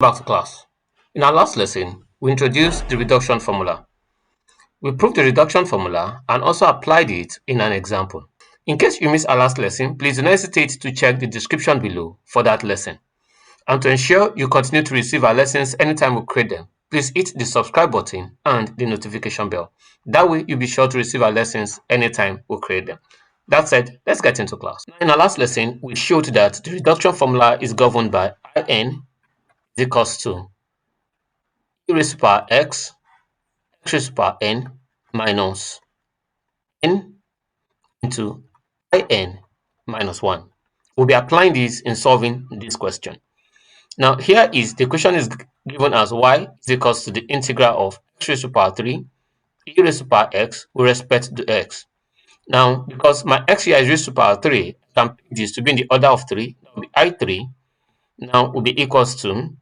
Back to class. In our last lesson, we introduced the reduction formula. We proved the reduction formula and also applied it in an example. In case you missed our last lesson, please do not hesitate to check the description below for that lesson. And to ensure you continue to receive our lessons anytime we create them, please hit the subscribe button and the notification bell. That way, you'll be sure to receive our lessons anytime we create them. That said, let's get into class. In our last lesson, we showed that the reduction formula is governed by IN is equals to e raised to the power x raised to the power n minus n into in minus 1. We'll be applying this in solving this question. Now, here is the question is given as y is equals to the integral of x raised to the power 3 e raised to the power x with respect to x. Now, because my x here is raised to the power 3, I can pick this to be in the order of 3. That will be I3. Now, will be equals to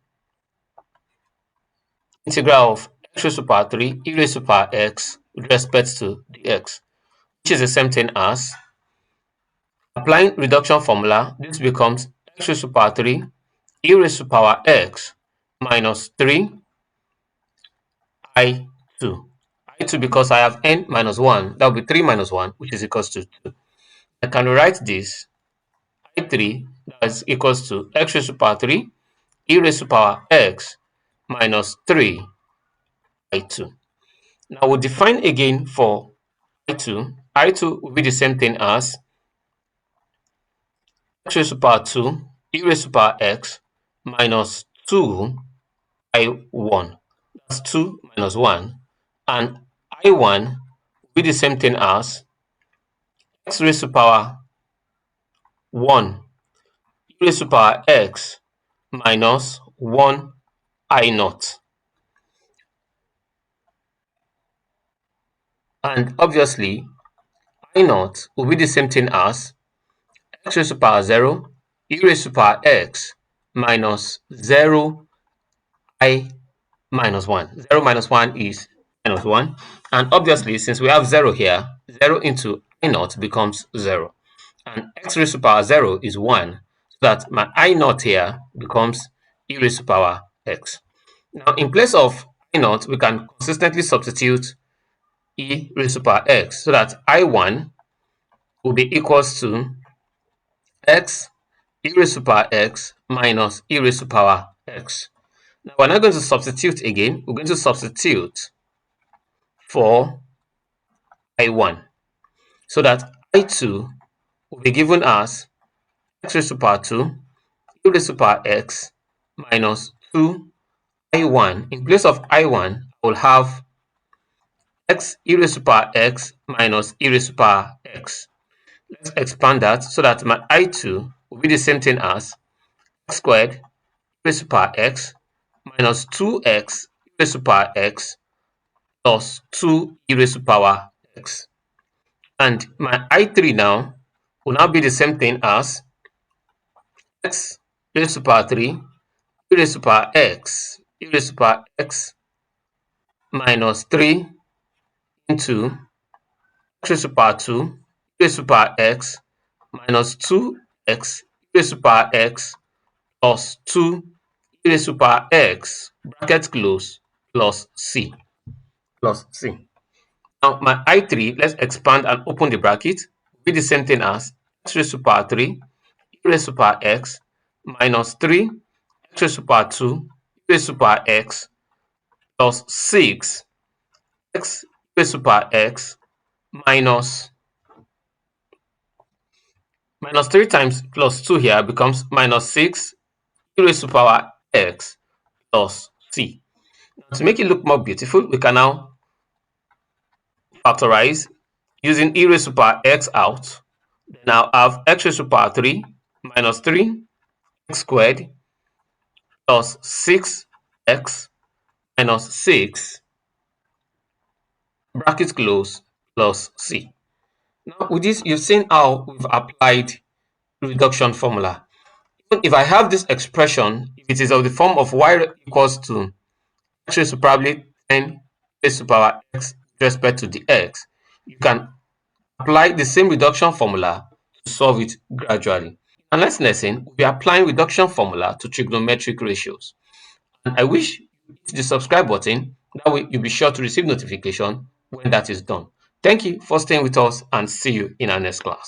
integral of x raised to the power 3 e raised to the power x with respect to the x, which is the same thing as applying reduction formula. This becomes x raised to the power 3 e raised to the power x minus 3 I2. I2 because I have n minus 1, that will be 3 minus 1, which is equals to 2. I can write this I3 that is equals to x raised to the power 3 e raised to the power x minus 3 I2. Now we'll define again for I2. I2 will be the same thing as x raised to the power 2 e raised to the power x minus 2 I1. That's 2 minus 1. And I1 will be the same thing as x raised to the power 1 e raised to the power x minus 1 I0. And obviously, I0 will be the same thing as x raised to the power 0 e raised to the power x minus 0 I minus 1. 0 minus 1 is minus 1. And obviously, since we have 0 here, 0 into I0 becomes 0. And x raised to the power 0 is 1. So that my I0 here becomes e raised to the power x. Now, in place of I0, we can consistently substitute e raised to the power x. So that I1 will be equals to x e raised to the power x minus e raised to the power x. Now, we're not going to substitute again. We're going to substitute for I1. So that I2 will be given as x raised to the power 2 e raised to the power x minus 2 I1. In place of I1, I will have x e raised to the power x minus e raised to the power x. Let's expand that so that my I2 will be the same thing as x squared e raised to the power x minus 2x e raised to the power x plus 2 e raised to the power x. And my I3 now will now be the same thing as x raised to the power 3 e raised to the power x e raised to the power x minus 3 into x raised to the power 2 e raised to the power x minus 2x e raised to the power x plus 2 e raised to the power x bracket close plus c. Now my I3, let's expand and open the bracket, will be the same thing as x raised to the power 3 e raised to the power x minus 3 x raised to the power 2 e raised to the power x plus 6 x raised to the power x minus 3 times plus 2 here becomes minus 6 e raised to the power x plus c. Now, to make it look more beautiful, we can now factorize using e raised to the power x out. Then I'll have x raised to the power 3 minus 3 x squared plus 6x minus 6 bracket close plus c. Now with this, you've seen how we've applied reduction formula. Even if I have this expression, if it is of the form of y equals to x raised to probably 10 raised to the power x with respect to the x, you can apply the same reduction formula to solve it gradually. And next lesson, we'll be applying reduction formula to trigonometric ratios. And I wish you hit the subscribe button. That way you'll be sure to receive notification when that is done. Thank you for staying with us and see you in our next class.